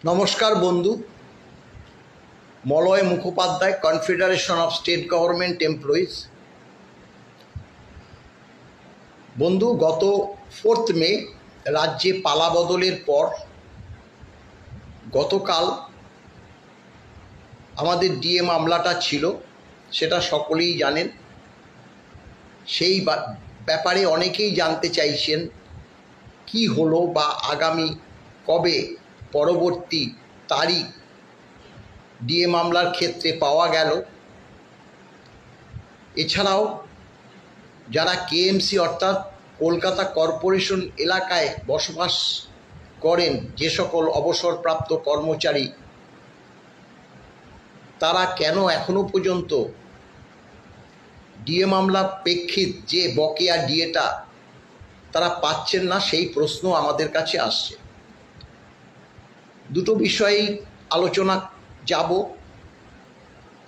নমস্কার বন্ধু। Malay Mukhopadhyay, confederation of state government employees. বন্ধু, গত 4 মে রাজ্যে পালা বদলের পর গতকাল আমাদের ডিএ মামলাটা ছিল, সেটা সকলেই জানেন। সেই ব্যাপারে অনেকেই জানতে চাইছেন কি হলো বা আগামী কবে পরবর্তী তারিখ ডিএ মামলার ক্ষেত্রে পাওয়া গেল। এছাড়াও যারা কেএমসি অর্থাৎ কলকাতা কর্পোরেশন এলাকায় বসবাস করেন, যে সকল অবসরপ্রাপ্ত কর্মচারী, তারা কেন এখনো পর্যন্ত ডিএ মামলা প্রেক্ষিত যে বকেয়া ডিএটা তারা পাচ্ছেন না, সেই প্রশ্ন আমাদের কাছে আসছে। দুটো বিষয়েই আলোচনা যাব।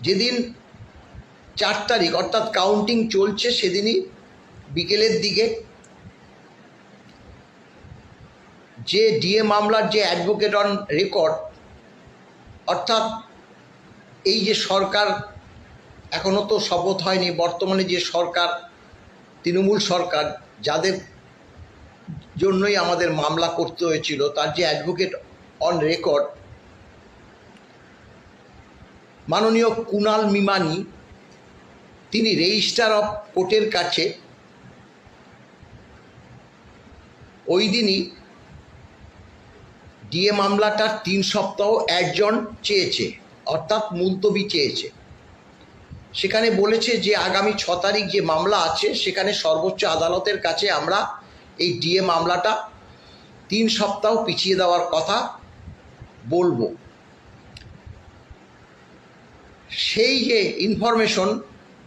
যেদিন 4 তারিখ অর্থাৎ কাউন্টিং চলছে, সেদিনই বিকেলের দিকে যে ডিএ মামলার যে অ্যাডভোকেট অন রেকর্ড, অর্থাৎ এই যে সরকার এখনও তো শপথ হয়নি, বর্তমানে যে সরকার তৃণমূল সরকার, যাদের জন্যই আমাদের মামলা করতে হয়েছিল, তার যে অ্যাডভোকেট অন রেকর্ড মাননীয় কুণাল মিমানি, তিনি রেজিস্ট্রার অফ কোর্টের কাছে ওই দিনই ডিএ মামলাটার 3 সপ্তাহ অ্যাডজন চেয়েছে, অর্থাৎ মুলতবি চেয়েছে। সেখানে বলেছে যে আগামী 6 তারিখ যে মামলা আছে, সেখানে সর্বোচ্চ আদালতের কাছে আমরা এই ডিএ মামলাটা 3 সপ্তাহ পিছিয়ে দেওয়ার কথা বলবো। সেই যে ইনফরমেশন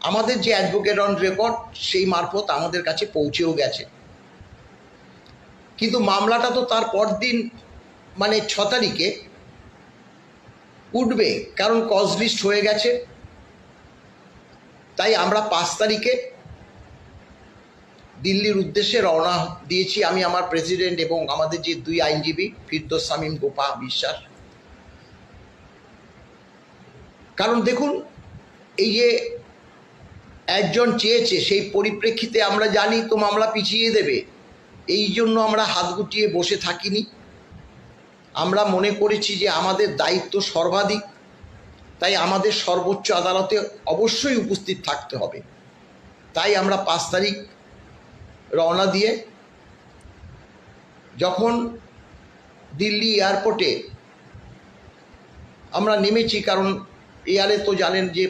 আমাদের যে অ্যাডভোকেট অন রেকর্ড সেই মারফত আমাদের কাছে পৌঁছেও গেছে। কিন্তু মামলাটা তো তার পরদিন মানে 6 তারিখে উঠবে, কারণ কজ লিস্ট হয়ে গেছে। তাই আমরা 5 তারিখে দিল্লির উদ্দেশ্যে রওনা দিয়েছি, আমি, আমার প্রেসিডেন্ট এবং আমাদের যে 2 আইনজীবী, ফিরদৌস শামীম, গোপা বিশ্বাস। কারণ দেখুন, এই যে একজন চেয়েছে, সেই পরিপ্রেক্ষিতে আমরা জানি তো মামলা পিছিয়ে দেবে, এই জন্য আমরা হাত গুটিয়ে বসে থাকিনি। আমরা মনে করেছি যে আমাদের দায়িত্ব সর্বাধিক, তাই আমাদের সর্বোচ্চ আদালতে অবশ্যই উপস্থিত থাকতে হবে। তাই আমরা 5 তারিখ রওনা দিয়ে যখন দিল্লি এয়ারপোর্টে আমরা নেমেছি, কারণ এয়ারে তো জানেন যে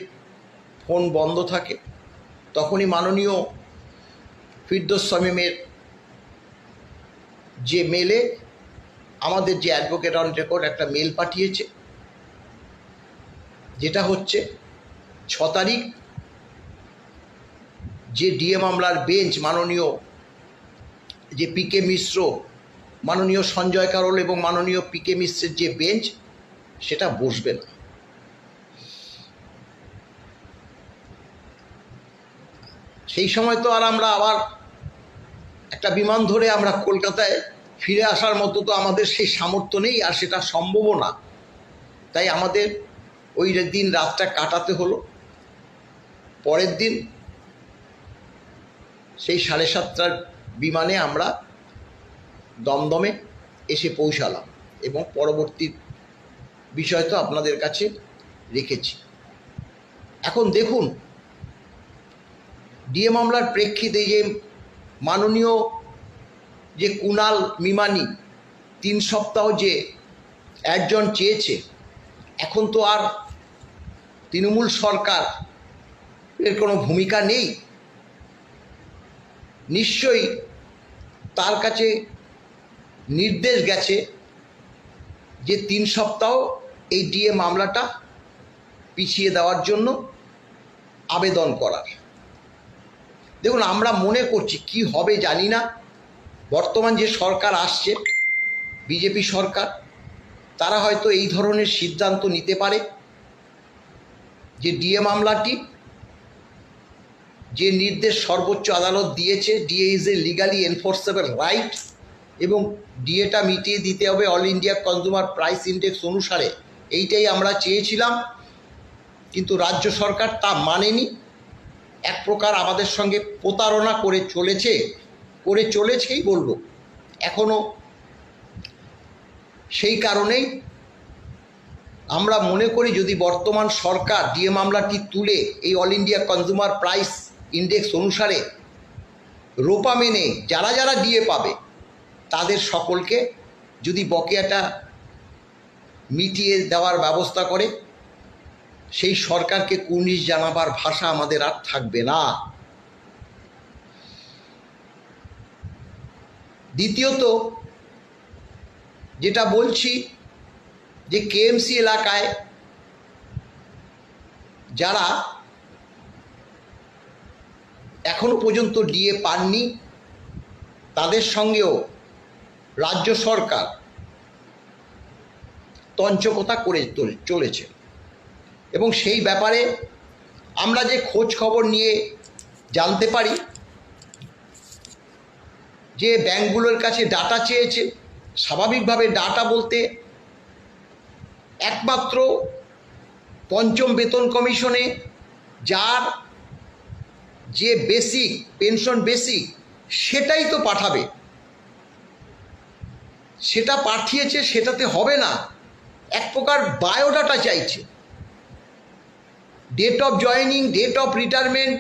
ফোন বন্ধ থাকে, তখনই মাননীয় ফিরদৌস শামীমের যে মেলে আমাদের যে অ্যাডভোকেট অন রেকর্ড একটা মেল পাঠিয়েছে, যেটা হচ্ছে 6 তারিখ যে ডিএ মামলার বেঞ্চ, মাননীয় যে পিকে মিশ্র, মাননীয় সঞ্জয় কারোল এবং মাননীয় পিকে মিশ্রের যে বেঞ্চ, সেটা বসবে না। সেই সময় তো আর আমরা আবার একটা বিমান ধরে আমরা কলকাতায় ফিরে আসার মতো তো আমাদের সেই সামর্থ্য নেই, আর সেটা সম্ভবও না। তাই আমাদের ওই দিন রাতটা কাটাতে হলো। পরের দিন সেই 7:30টার বিমানে আমরা দমদমে এসে পৌঁছালাম এবং পরবর্তী বিষয় তো আপনাদের কাছে রেখেছি। এখন দেখুন, ডিএ মামলার প্রেক্ষিতে যে মাননীয় যে কুণাল মিমানি 3 সপ্তাহ যে একজন চেয়েছে, এখন তো আর তৃণমূল সরকার এর কোনো ভূমিকা নেই। নিশ্চয়ই তার কাছে নির্দেশ গেছে যে 3 সপ্তাহ এই ডিএ মামলাটা পিছিয়ে দেওয়ার জন্য আবেদন করার। দেখুন, আমরা মনে করছি কি হবে জানি না, বর্তমান যে সরকার আসছে, বিজেপি সরকার, তারা হয়তো এই ধরনের সিদ্ধান্ত নিতে পারে যে ডিএ মামলাটি যে নির্দেশ সর্বোচ্চ আদালত দিয়েছে, DA is a legally enforceable right, এবং ডিএটা মিটিয়ে দিতে হবে all India consumer price index অনুসারে, এইটাই আমরা চেয়েছিলাম। কিন্তু রাজ্য সরকার তা মানেনি। এক প্রকার আমাদের সঙ্গে প্রতারণা করে চলেছেই বলবো এখনও। সেই কারণেই আমরা মনে করি যদি বর্তমান সরকার ডিএ মামলাটি তুলে এই all India consumer price index অনুসারে রোপা মেনে যারা যারা ডিএ পাবে তাদের সকলকে যদি বকেয়াটা মিটিয়ে দেওয়ার ব্যবস্থা করে, সেই সরকারকে কুর্নিশ জানাবার ভাষা আমাদের আর থাকবে না। দ্বিতীয়ত যেটা বলছি যে কেএমসি এলাকায় যারা এখনো পর্যন্ত ডিএ পাননি তাদের সঙ্গেও রাজ্য সরকার তঞ্চকতা করে চলেছে। এবং সেই ব্যাপারে আমরা যে খোঁজ খবর নিয়ে জানতে পারি যে ব্যাংকগুলোর কাছে ডাটা চেয়েছে। স্বাভাবিকভাবে ডাটা বলতে একমাত্র পঞ্চম বেতন কমিশনে যার যে বেসিক পেনশন বেসিক সেটাই তো পাঠাবে, সেটা পাঠিয়েছে, সেটাতে হবে না। এক প্রকার বায়োডাটা চাইছে, date of joining, date of retirement,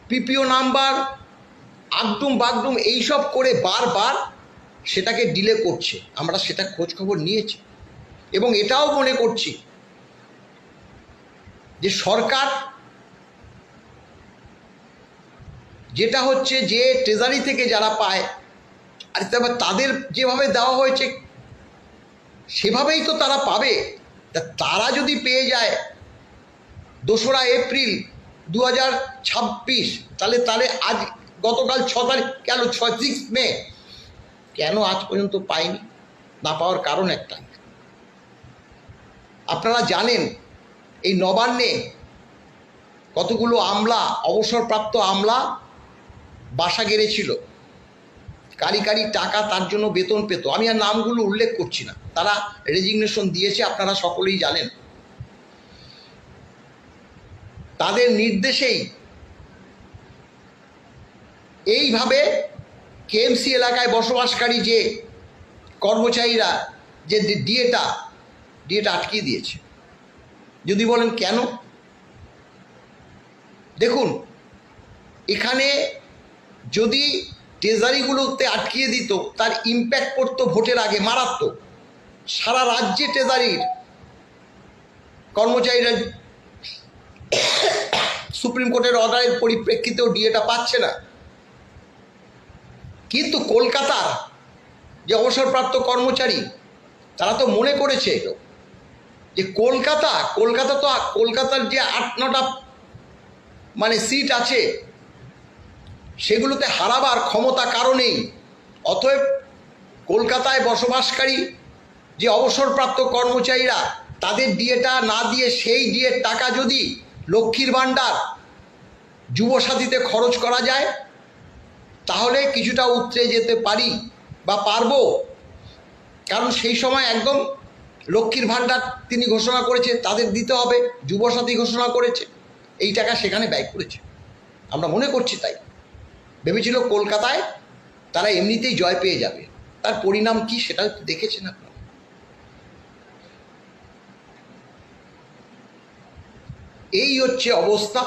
PPO number, আগডুম বাগডুম এইসব করে বারবার সেটাকে ডিলে করছে। আমরা সেটা খোঁজ খবর নিয়েছি এবং এটাও মনে করছি যে সরকার যেটা হচ্ছে যে ট্রেজারি থেকে যারা পায় আর তাদের যেভাবে দেওয়া হয়েছে সেভাবেই তো তারা পাবে। তারা যদি পেয়ে যায় 2রা এপ্রিল 2026, তাহলে আজ গতকাল 6 তারিখ গেল, 6 মে, কেন আজ পর্যন্ত পায়নি? না পাওয়ার কারণ একটা, আপনারা জানেন এই নবান্নে কতগুলো আমলা, অবসরপ্রাপ্ত আমলা বাসা গেড়েছিল, কারি টাকা তার জন্য বেতন পেত। আমি আর নামগুলো উল্লেখ করছি না, তারা রেজিগনেশন দিয়েছে, আপনারা সকলেই জানেন। তাদের নির্দেশেই এইভাবে কেএমসি এলাকায় বসবাসকারী যে কর্মচারীরা যে ডিএটা আটকিয়ে দিয়েছে। যদি বলেন কেন, দেখুন এখানে যদি ট্রেজারিগুলোতে আটকিয়ে দিত তার ইম্প্যাক্ট পড়তো ভোটের আগে মারাত্মক। সারা রাজ্যে ট্রেজারির কর্মচারীরা সুপ্রিম কোর্টের অর্ডারের পরিপ্রেক্ষিতেও ডিএটা পাচ্ছে না। কিন্তু কলকাতার যে অবসরপ্রাপ্ত কর্মচারী তারা তো মনে করেছে যে কলকাতার যে 8-9টা মানে সিট আছে সেগুলোতে হারাবার ক্ষমতা কারণেই, অতএব কলকাতায় বসবাসকারী যে অবসরপ্রাপ্ত কর্মচারীরা তাদের ডিএটা না দিয়ে সেই ডিএর টাকা যদি লক্ষ্মীর ভাণ্ডার যুবসাথীতে খরচ করা যায় তাহলে কিছুটা উতরে যেতে পারি বা পারবো। কারণ সেই সময় একদম লক্ষ্মীর ভাণ্ডার তিনি ঘোষণা করেছে, তাদের দিতে হবে, যুবসাথী ঘোষণা করেছে, এই টাকা সেখানে ব্যয় করেছে। আমরা মনে করছি তাই ভেবেছিল কলকাতায় তারা এমনিতেই জয় পেয়ে যাবে। তার পরিণাম কি সেটা দেখেছেন আপনারা। এই হচ্ছে অবস্থা।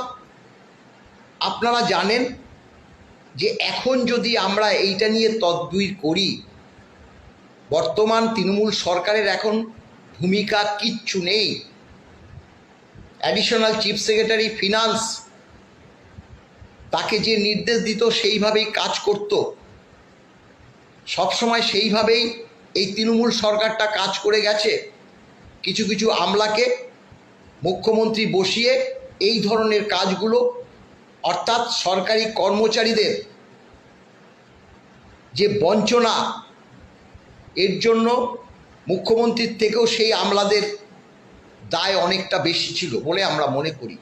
আপনারা জানেন যে এখন যদি আমরা এইটা নিয়ে তদবির করি, বর্তমান তৃণমূল সরকারের এখন ভূমিকা কিচ্ছু নেই। অ্যাডিশনাল চিফ সেক্রেটারি ফিনান্স তাকে যে নির্দেশ দিত সেইভাবেই কাজ করত, সবসময় সেইভাবেই এই তৃণমূল সরকারটা কাজ করে গেছে। কিছু কিছু আমলাকে মুখ্যমন্ত্রী বসিয়ে এই ধরনের কাজগুলো, অর্থাৎ সরকারি কর্মচারীদের যে বঞ্চনা, এর জন্য মুখ্যমন্ত্রীর থেকেও সেই আমলাদের দায় অনেকটা বেশি ছিল বলে আমরা মনে করি।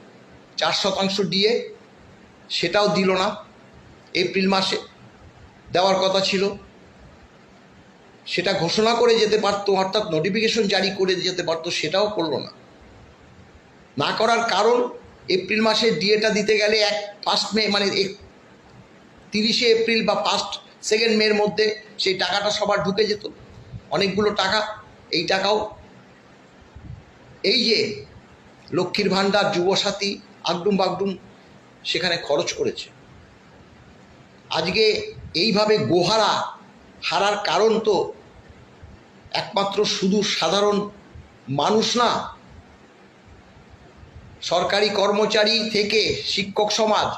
4% ডিএ সেটাও দিল না এপ্রিল মাসে। দেওয়ার কথা ছিল, সেটা ঘোষণা করে যেতে পারতো, অর্থাৎ নোটিফিকেশন জারি করে যেতে পারতো, সেটাও করলো না। না করার কারণ, এপ্রিল মাসে ডিএটা দিতে গেলে 1 মে মানে 30শে এপ্রিল বা 2 মের মধ্যে সেই টাকাটা সবার ঢুকে যেত, অনেকগুলো টাকা। এই টাকাও এই যে লক্ষ্মীর ভাণ্ডার, যুবসাথী, আগডুম বাগডুম সেখানে খরচ করেছে। আজকে এইভাবে গোহারা হারার কারণ তো একমাত্র শুধু সাধারণ মানুষ না, সরকারি কর্মচারী থেকে শিক্ষক সমাজ,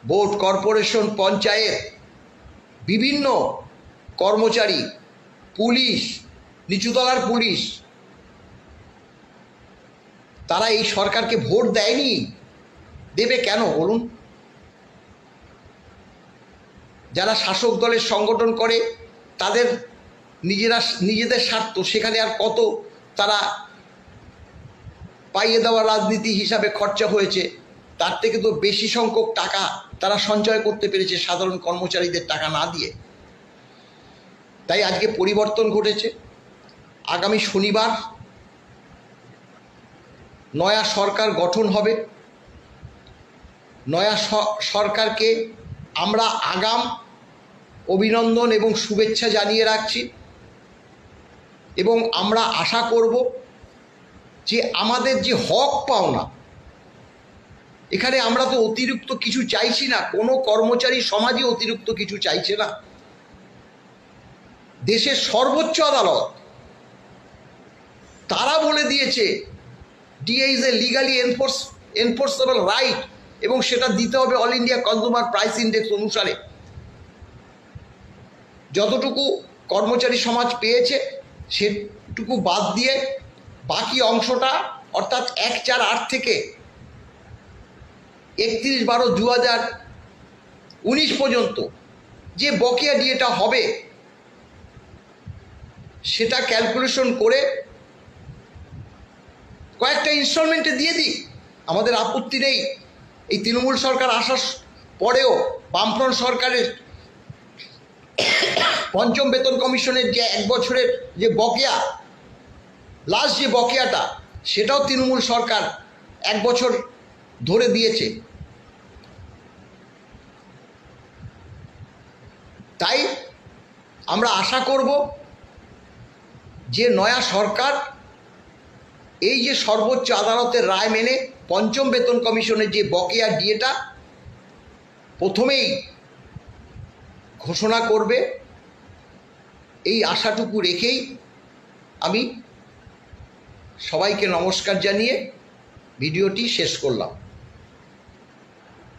বোর্ড, কর্পোরেশন, পঞ্চায়েত, বিভিন্ন কর্মচারী, পুলিশ, নিচুতলার পুলিশ, তারা এই সরকারকে ভোট দেয়নি। দেবে কেন বলুন? যারা শাসক দলের সংগঠন করে তাদের নিজেদের স্বার্থ, সেখানে আর কত তারা পাইয়ে দেওয়া রাজনীতি হিসাবে খরচা হয়েছে, তার থেকে তো বেশি সংখ্যক টাকা তারা সঞ্চয় করতে পেরেছে সাধারণ কর্মচারীদের টাকা না দিয়ে। তাই আজকে পরিবর্তন ঘটেছে। আগামী শনিবার নয়া সরকার গঠন হবে। নয়া সরকারকে আমরা আগাম অভিনন্দন এবং শুভেচ্ছা জানিয়ে রাখছি, এবং আমরা আশা করব যে আমাদের যে হক পাওনা, এখানে আমরা তো অতিরিক্ত কিছু চাইছি না, কোনো কর্মচারী সমাজই অতিরিক্ত কিছু চাইছে না। দেশের সর্বোচ্চ আদালত তারা বলে দিয়েছে DA is a legally enforceable right, এবং সেটা দিতে হবে all India consumer price index অনুসারে। যতটুকু কর্মচারী সমাজ পেয়েছে সেটুকু বাদ দিয়ে বাকি অংশটা, অর্থাৎ 1/4/8 থেকে 31/12/2019 পর্যন্ত যে বকেয়া ডিএটা হবে, সেটা ক্যালকুলেশন করে কয়েকটা ইনস্টলমেন্টে দিয়ে দিই, আমাদের আপত্তি নেই। এই তৃণমূল সরকার আসার পরেও বামফ্রন্ট সরকারের 5ম বেতন কমিশনের যে 1 বছরের যে বকেয়া, লাস্ট যে বকেয়াটা, সেটাও তৃণমূল সরকার 1 বছর ধরে দিয়েছে। তাই আমরা আশা করব যে নয়া সরকার এই যে সর্বোচ্চ আদালতের রায় মেনে 5ম বেতন কমিশনের যে বকেয়া ডিএটা প্রথমেই ঘোষণা করবে, এই আশাটুকু রেখেই আমি সবাইকে নমস্কার জানিয়ে ভিডিওটি শেষ করলাম।